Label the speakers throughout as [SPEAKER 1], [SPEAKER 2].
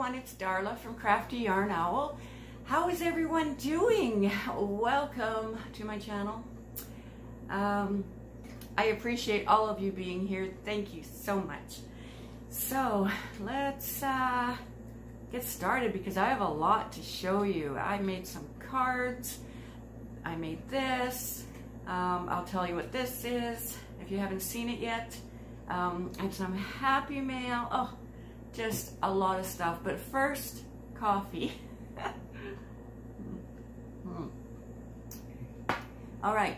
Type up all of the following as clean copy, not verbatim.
[SPEAKER 1] everyone, it's Darla from Crafty Yarn Owl. How is everyone doing? Welcome to my channel. I appreciate all of you being here. Thank you so much. So let's get started because I have a lot to show you. I made some cards. I made this. I'll tell you what this is if you haven't seen it yet. And some happy mail. Oh, just a lot of stuff. But first, coffee. All right.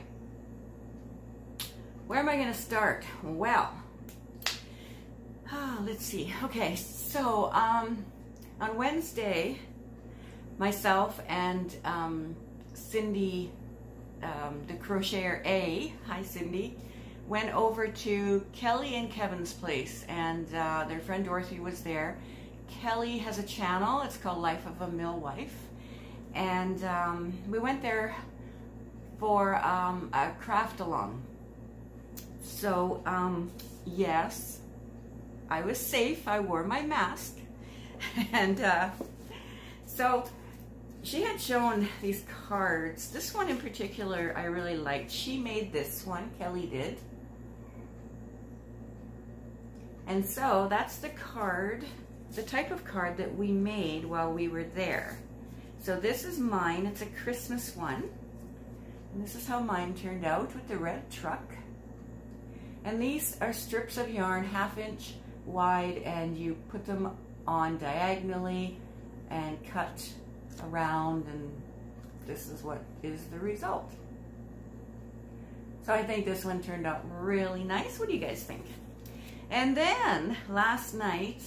[SPEAKER 1] Where am I going to start? Well, let's see. Okay, so on Wednesday, myself and Cindy, the Crocheter Eh, hi Cindy, went over to Kelly and Kevin's place, and their friend Dorothy was there. Kelly has a channel. It's called Life of a Millwife, and we went there for a craft along. So yes, I was safe. I wore my mask, and so she had shown these cards. This one in particular I really liked. She made this one, Kelly did. And so that's the card, the type of card that we made while we were there. So this is mine. It's a Christmas one. And this is how mine turned out with the red truck. And these are strips of yarn, 1/2 inch wide, and you put them on diagonally and cut around, and this is what is the result. So I think this one turned out really nice. What do you guys think? And then last night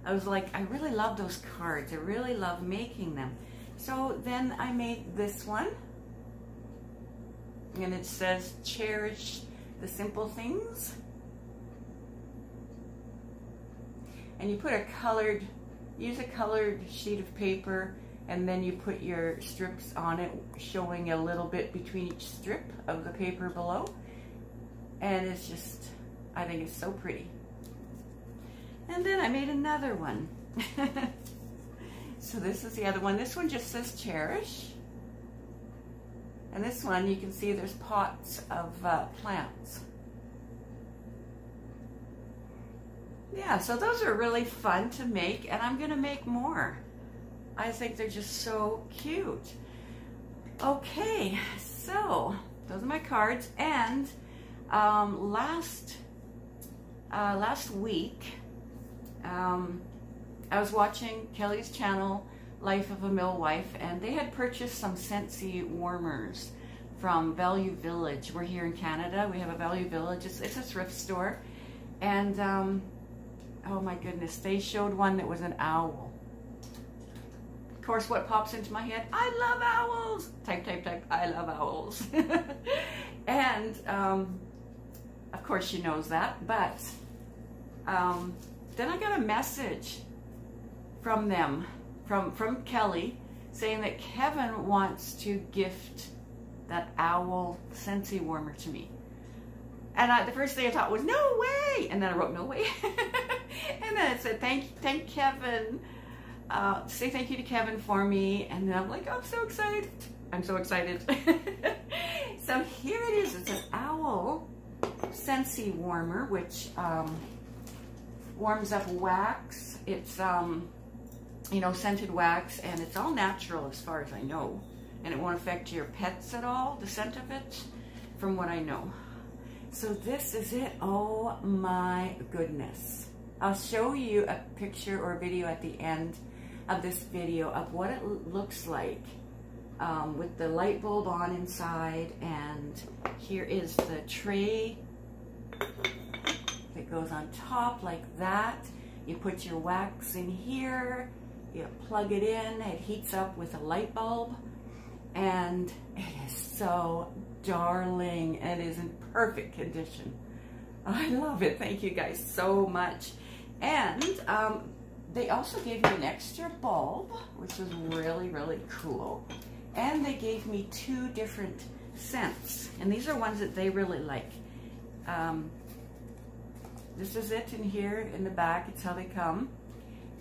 [SPEAKER 1] I was like, I really love those cards. I really love making them. So then I made this one, and it says cherish the simple things. And you put a colored, use a colored sheet of paper, and then you put your strips on it, showing a little bit between each strip of the paper below. And it's just, I think it's so pretty. And then I made another one. So this is the other one. This one just says cherish. And this one, you can see there's pots of plants. Yeah, so those are really fun to make, and I'm gonna make more. I think they're just so cute. Okay, so those are my cards. And last week, I was watching Kelly's channel, Life of a Millwife, and they had purchased some Scentsy Warmers from Value Village. We're here in Canada. We have a Value Village. It's a thrift store. And oh my goodness, they showed one that was an owl. Of course, what pops into my head? I love owls. Type, type, type. I love owls. And of course she knows that. But then I got a message from them, from Kelly, saying that Kevin wants to gift that Owl Scentsy Warmer to me. And the first thing I thought was, no way! And then I wrote, no way. And then it said, thank Kevin. Say thank you to Kevin for me. And then I'm like, I'm so excited. I'm so excited. So here it is. It's an Owl Scentsy Warmer, which warms up wax. It's, you know, scented wax, and it's all natural as far as I know. And it won't affect your pets at all, the scent of it, from what I know. So this is it. Oh my goodness. I'll show you a picture or a video at the end of this video of what it looks like with the light bulb on inside. And here is the tray that goes on top like that. You put your wax in here, you plug it in, it heats up with a light bulb, and it is so darling and is in perfect condition. I love it. Thank you guys so much. And they also gave me an extra bulb, which was really, really cool. And they gave me 2 different scents, and these are ones that they really like. This is it in here in the back. It's how they come.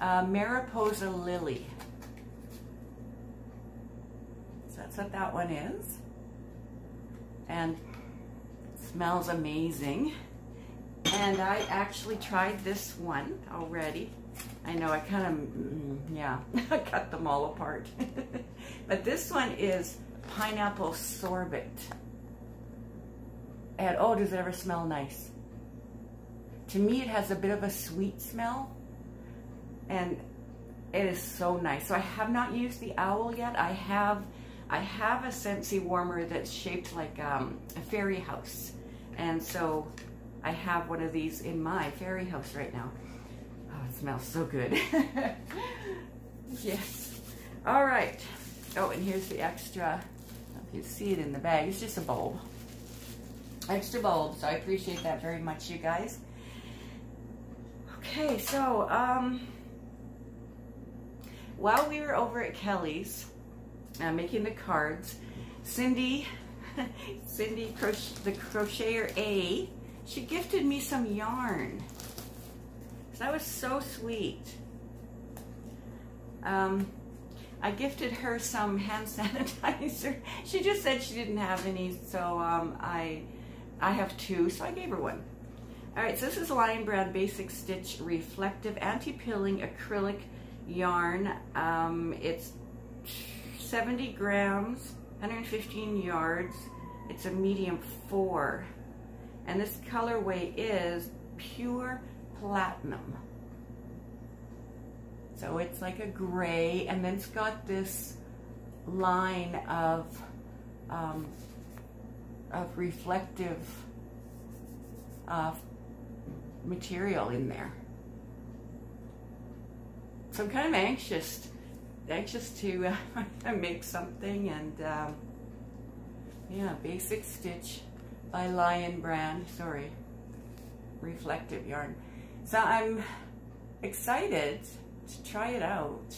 [SPEAKER 1] Mariposa Lily. So that's what that one is. And it smells amazing. And I actually tried this one already. I know I kind of, yeah, I cut them all apart. But this one is pineapple sorbet. And oh, does it ever smell nice? To me, it has a bit of a sweet smell. And it is so nice. So I have not used the Owl yet. I have a Scentsy Warmer that's shaped like a fairy house. And so I have one of these in my fairy house right now. Oh, it smells so good. Yes. All right. Oh, and here's the extra. I don't know if you see it in the bag. It's just a bulb. Extra bulb. So I appreciate that very much, you guys. Okay, so while we were over at Kelly's making the cards, Cindy, the Crocheter Eh, she gifted me some yarn. So that was so sweet. I gifted her some hand sanitizer. She just said she didn't have any, so I have two, so I gave her one. All right, so this is Lion Brand Basic Stitch Reflective Anti-Pilling Acrylic Yarn. It's 70 grams, 115 yards. It's a medium 4. And this colorway is Pure Platinum. So it's like a gray, and then it's got this line of reflective material in there. So I'm kind of anxious to make something, and yeah, Basic Stitch by Lion Brand, sorry, reflective yarn. So I'm excited to try it out.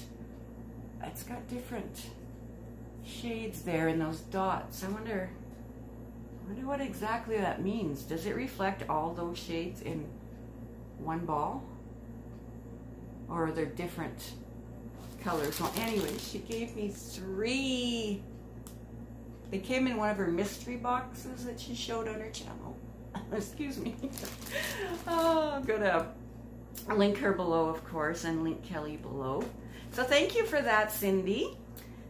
[SPEAKER 1] It's got different shades there in those dots. I wonder what exactly that means. Does it reflect all those shades in one ball? Or are there different colors? Well, anyway, she gave me 3. They came in one of her mystery boxes that she showed on her channel. Excuse me. Oh, I'm gonna link her below, of course, and link Kelly below. So thank you for that, Cindy.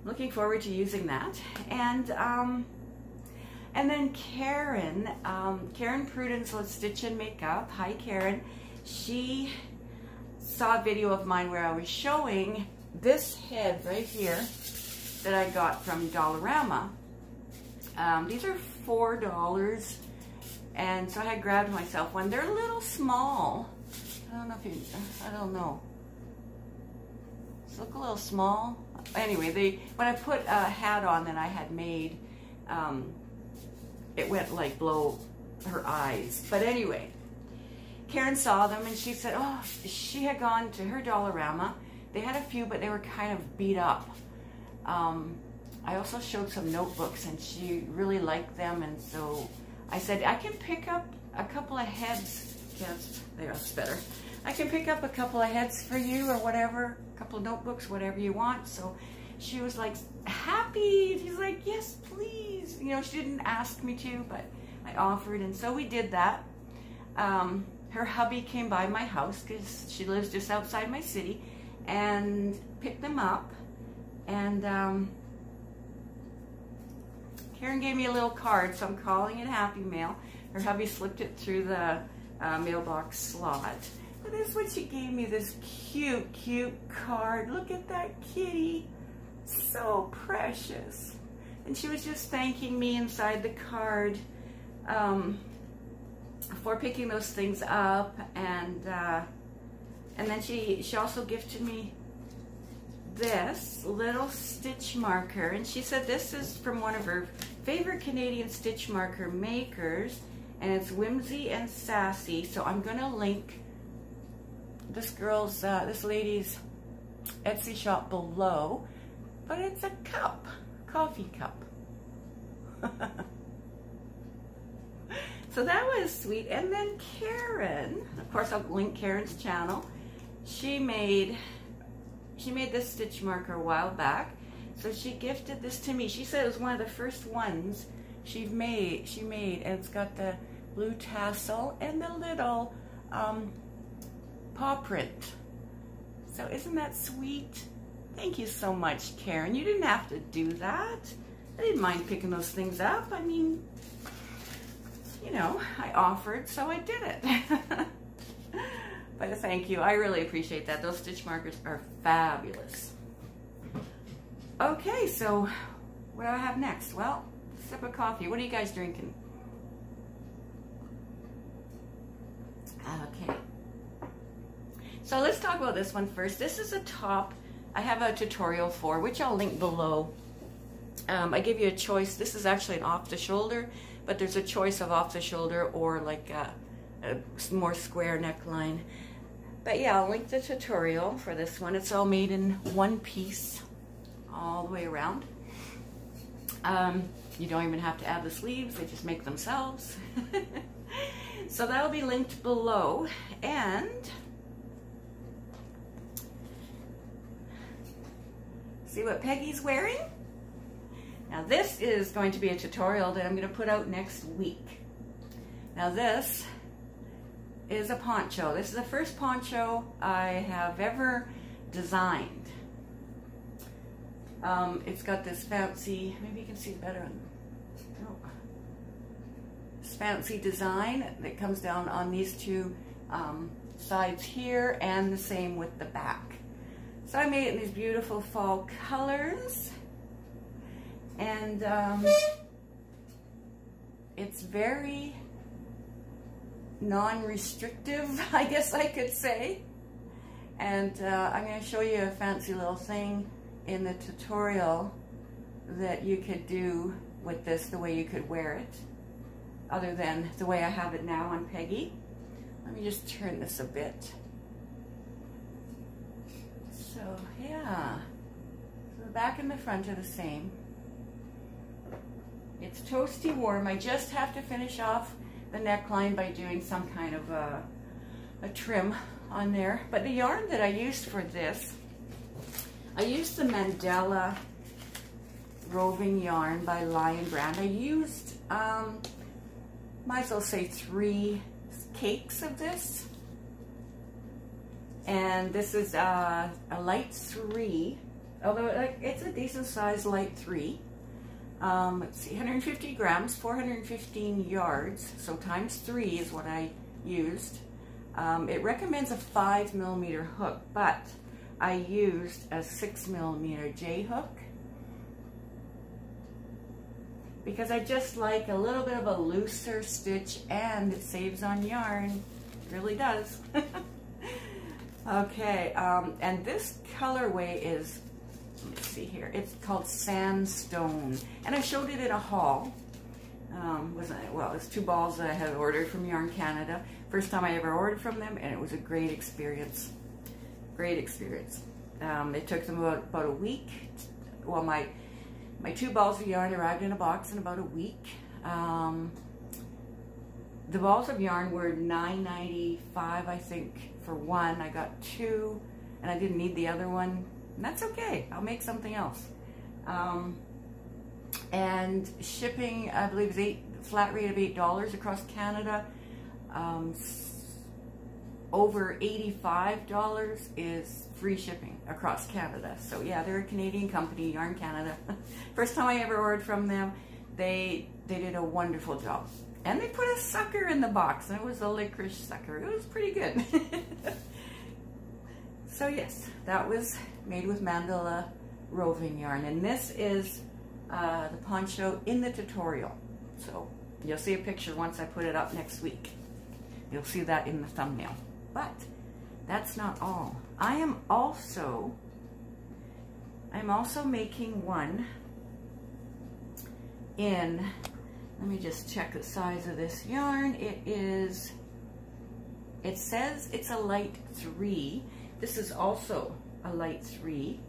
[SPEAKER 1] Looking forward to using that. And then Karen, Karen Pruden's Let's Stitch and Makeup. Hi, Karen. She saw a video of mine where I was showing this head right here that I got from Dollarama. These are $4, and so I had grabbed myself one. They're a little small. I don't know if you, I don't know. These look a little small. Anyway, when I put a hat on that I had made, it went like below her eyes. But anyway, Karen saw them and she said, oh, she had gone to her Dollarama. They had a few, but they were kind of beat up. I also showed some notebooks and she really liked them, and so I said, I can pick up a couple of heads. Yes, there, that's better. I can pick up a couple of heads for you or whatever, a couple of notebooks, whatever you want. So she was like happy. She's like, yes, please. You know, she didn't ask me to, but I offered, and so we did that. Her hubby came by my house because she lives just outside my city, and picked them up. And Karen gave me a little card, so I'm calling it Happy Mail. Her hubby slipped it through the mailbox slot. But this is what she gave me, this cute, cute card. Look at that kitty. So precious. And she was just thanking me inside the card for picking those things up. And then she also gifted me this little stitch marker, and she said this is from one of her favorite Canadian stitch marker makers, and it's Whimsy and Sassy. So I'm gonna link this girl's, this lady's Etsy shop below, but it's a cup, coffee cup. So that was sweet. And then Karen, of course I'll link Karen's channel. She made she made this stitch marker a while back, so she gifted this to me. She said it was one of the first ones she made, and it's got the blue tassel and the little paw print. So isn't that sweet? Thank you so much, Karen. You didn't have to do that. I didn't mind picking those things up. I mean, you know, I offered, so I did it. But thank you. I really appreciate that. Those stitch markers are fabulous. Okay, so what do I have next? Well, a sip of coffee. What are you guys drinking? Okay. So let's talk about this one first. This is a top I have a tutorial for, which I'll link below. I give you a choice. This is actually an off the shoulder, but there's a choice of off the shoulder or like a more square neckline. But yeah, I'll link the tutorial for this one. It's all made in one piece all the way around. You don't even have to add the sleeves, they just make themselves. So that'll be linked below. And see what Peggy's wearing? Now this is going to be a tutorial that I'm going to put out next week. Now this is a poncho. This is the first poncho I have ever designed. It's got this fancy, maybe you can see it better on, oh, this fancy design that comes down on these two sides here, and the same with the back. So I made it in these beautiful fall colors, and it's very non-restrictive, I guess I could say. And I'm going to show you a fancy little thing in the tutorial that you could do with this, the way you could wear it, other than the way I have it now on Peggy. Let me just turn this a bit. So yeah, so the back and the front are the same. It's toasty warm. I just have to finish off the neckline by doing some kind of a trim on there. But the yarn that I used for this, I used the Mandala roving yarn by Lion Brand. I used, might as well say 3 cakes of this. And this is a light 3, although it's a decent size light 3. Let's see, 150 grams, 415 yards, so times 3 is what I used. It recommends a 5mm hook, but I used a 6mm J hook because I just like a little bit of a looser stitch, and it saves on yarn. It really does. Okay, and this colorway is, let's see here, it's called Sandstone, and I showed it in a haul. Well, it's 2 balls that I had ordered from Yarn Canada. First time I ever ordered from them, and it was a great experience. Great experience. It took them about a week. Well, my 2 balls of yarn arrived in a box in about a week. The balls of yarn were $9.95, I think, for one. I got 2, and I didn't need the other one. And that's okay. I'll make something else. And shipping, I believe, is flat rate of $8 across Canada. Over $85 is free shipping across Canada. So yeah, they're a Canadian company, Yarn Canada. First time I ever ordered from them, they did a wonderful job. And they put a sucker in the box, and it was a licorice sucker. It was pretty good. So yes, that was made with Mandala roving yarn, and this is the poncho in the tutorial. So you'll see a picture once I put it up next week. You'll see that in the thumbnail. But that's not all. I am also making one in, let me just check the size of this yarn. It says it's a light 3. This is also a light 3.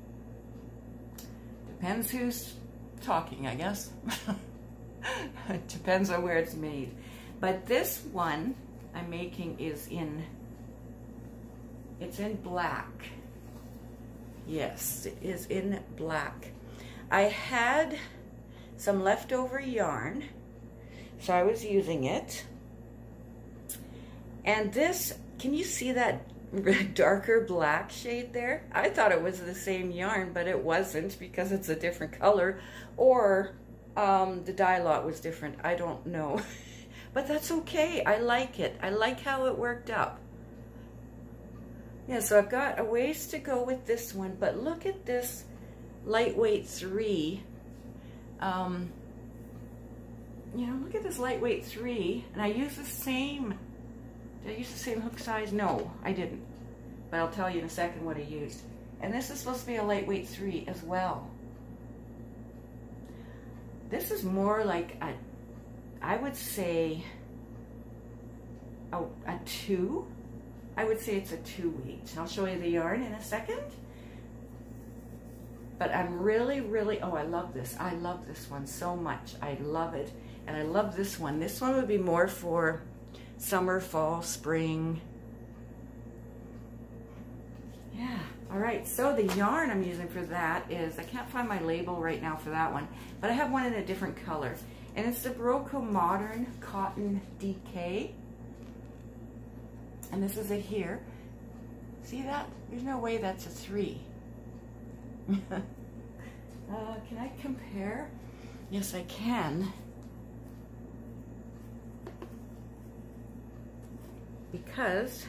[SPEAKER 1] Depends who's talking, I guess. It depends on where it's made. But this one I'm making is it's in black. Yes, it is in black. I had some leftover yarn, so I was using it. And this, can you see that darker black shade there? I thought it was the same yarn, but it wasn't because it's a different color, or the dye lot was different. I don't know. But that's okay. I like it. I like how it worked out. Yeah, so I've got a ways to go with this one, but look at this lightweight 3. You know, look at this lightweight 3, and I use the same. Did I use the same hook size? No, I didn't. But I'll tell you in a second what I used. And this is supposed to be a lightweight 3 as well. This is more like a, I would say, a 2. I would say it's a 2 weight. I'll show you the yarn in a second. But I'm really, oh, I love this. I love this one so much. I love it. And I love this one. This one would be more for summer, fall, spring. Yeah. All right. So the yarn I'm using for that is, I can't find my label right now for that one, but I have one in a different color. And it's the Berroco Modern Cotton DK. And this is a here. See that? There's no way that's a 3. Can I compare? Yes, I can. Because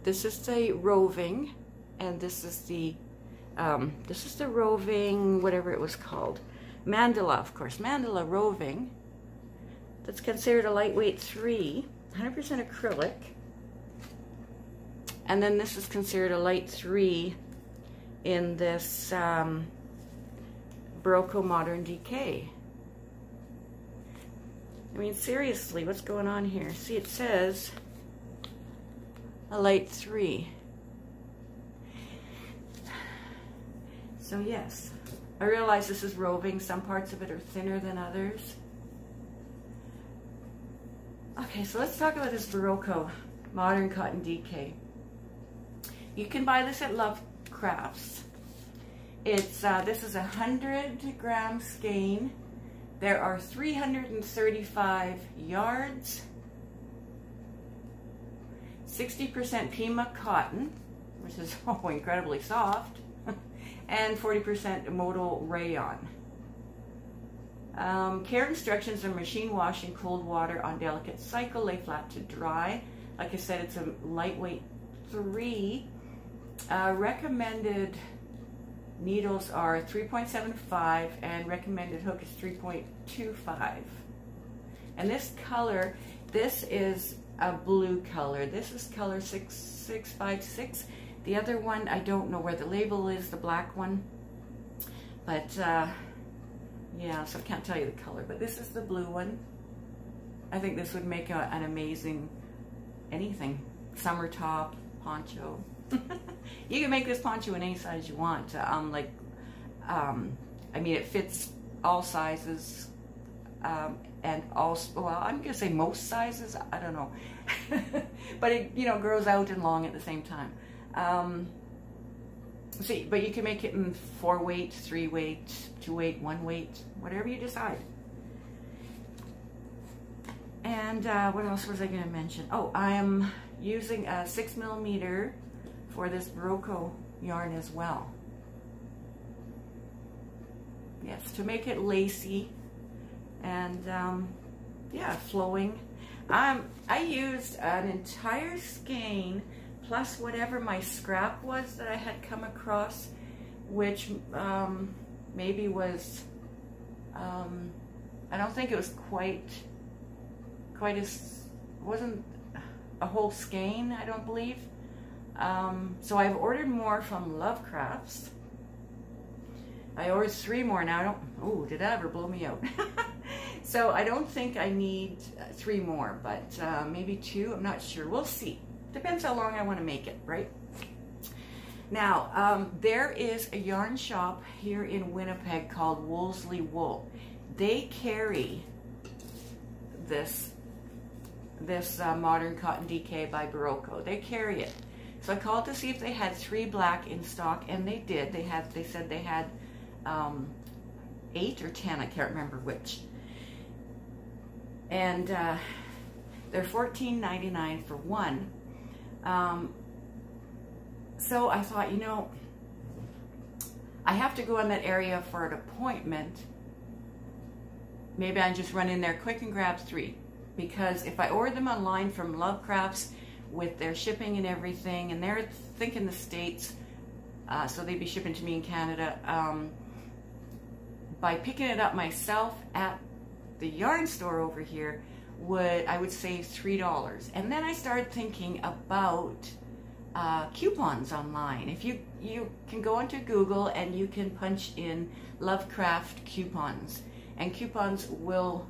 [SPEAKER 1] this is the roving, and this is the roving, whatever it was called. Mandala, of course, Mandala roving. That's considered a lightweight 3, 100% acrylic. And then this is considered a light 3 in this Berroco Modern DK. I mean, seriously, what's going on here? See, it says a light 3. So yes, I realize this is roving. Some parts of it are thinner than others. Okay, so let's talk about this Berroco Modern Cotton DK. You can buy this at Love Crafts. It's this is a 100-gram skein. There are 335 yards, 60% Pima cotton, which is incredibly soft, and 40% modal rayon. Care instructions are machine wash in cold water on delicate cycle, lay flat to dry. Like I said, it's a lightweight 3. Recommended needles are 3.75 and recommended hook is 3.25. And this color, this is a blue color. This is color 6656. The other one, I don't know where the label is, the black one. But yeah, so I can't tell you the color. But this is the blue one. I think this would make an amazing anything. Summer top, poncho. You can make this poncho in any size you want. I mean, it fits all sizes, and all, well, I'm gonna say most sizes, I don't know. But it, you know, grows out and long at the same time. See, but you can make it in 4 weight, 3 weight, 2 weight, 1 weight, whatever you decide. And what else was I gonna mention? Oh, I am using a 6mm for this Berroco yarn as well. Yes, to make it lacy and yeah, flowing. I used an entire skein plus whatever my scrap was that I had come across, which maybe was, I don't think it was quite as, wasn't a whole skein, I don't believe. So I've ordered more from Love Crafts. I ordered 3 more now. I don't, oh, did that ever blow me out? So I don't think I need 3 more, but maybe 2, I'm not sure. We'll see. Depends how long I want to make it, right? Now, there is a yarn shop here in Winnipeg called Wolseley Wool. They carry this this Modern Cotton DK by Berroco. They carry it. So I called to see if they had 3 black in stock, and they did. They said they had 8 or 10, I can't remember which. And they're $14.99 for one. So I thought, you know, I have to go in that area for an appointment. Maybe I just run in there quick and grab 3. Because if I order them online from Love Crafts with their shipping and everything, and they're thinking the States, so they'd be shipping to me in Canada, by picking it up myself at the yarn store over here, I would save $3. And then I started thinking about coupons online. If you can go into Google and you can punch in Lovecraft coupons, and coupons will,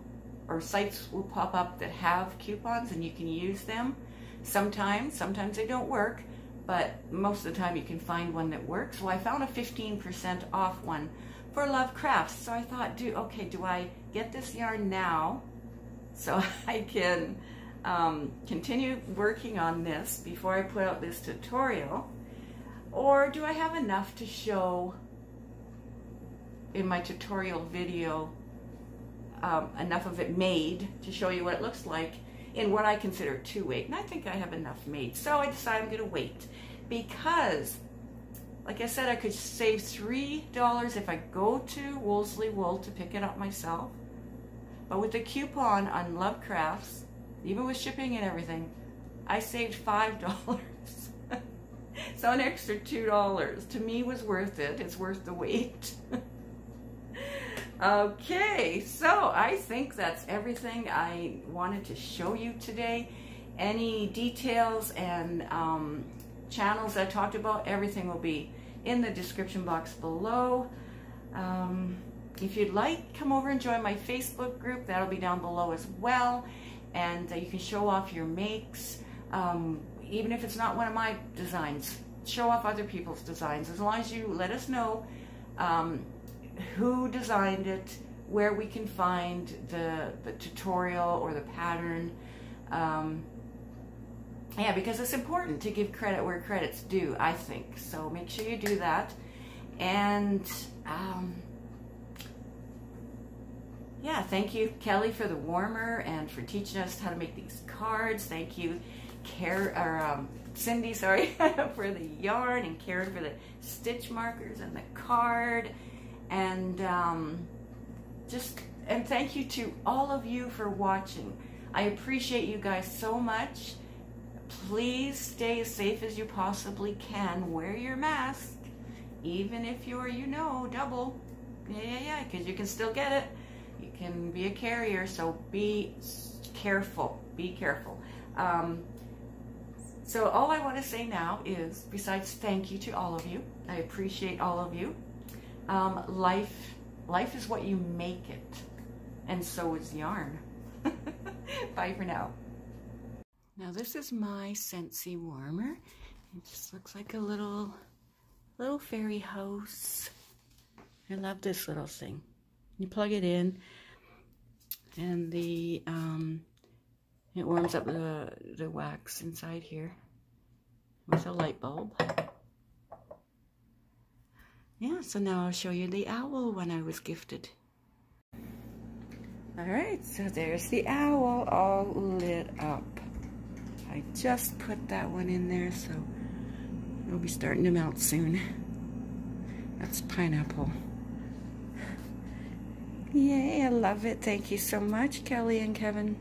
[SPEAKER 1] or sites will pop up that have coupons, and you can use them. Sometimes they don't work, but most of the time you can find one that works. Well, I found a 15% off one for Lovecraft. So I thought, do I get this yarn now so I can continue working on this before I put out this tutorial? Or do I have enough to show in my tutorial video, enough of it made to show you what it looks like in what I consider 2-weight? And I think I have enough made. So I decided I'm going to wait, because like I said, I could save $3 if I go to Wolseley Wool to pick it up myself. But with the coupon on Lovecrafts, even with shipping and everything, I saved $5. So an extra $2 to me was worth it. It's worth the wait. Okay, so I think that's everything I wanted to show you today. Any details and channels I talked about, everything will be in the description box below. If you'd like, come over and join my Facebook group. That'll be down below as well. And you can show off your makes, even if it's not one of my designs. Show off other people's designs, as long as you let us know who designed it, where we can find the tutorial or the pattern. Yeah, because it's important to give credit where credit's due, I think. So make sure you do that. And yeah, thank you, Kelly, for the warmer and for teaching us how to make these cards. Thank you, Cindy, sorry, for the yarn, and Karen for the stitch markers and the card. And and thank you to all of you for watching. I appreciate you guys so much. Please stay as safe as you possibly can. Wear your mask, even if you're, double. Yeah, because you can still get it. You can be a carrier, so be careful. Be careful. So all I want to say now is, besides thank you to all of you, I appreciate all of you. Life is what you make it, and so is yarn. Bye for now. Now this is my Scentsy Warmer. It just looks like a little fairy house. I love this little thing. You plug it in, and it warms up the wax inside here with a light bulb. Yeah, so now I'll show you the owl one I was gifted. Alright, so there's the owl all lit up. I just put that one in there, so it'll be starting to melt soon. That's pineapple. Yay, I love it. Thank you so much, Kelly and Kevin.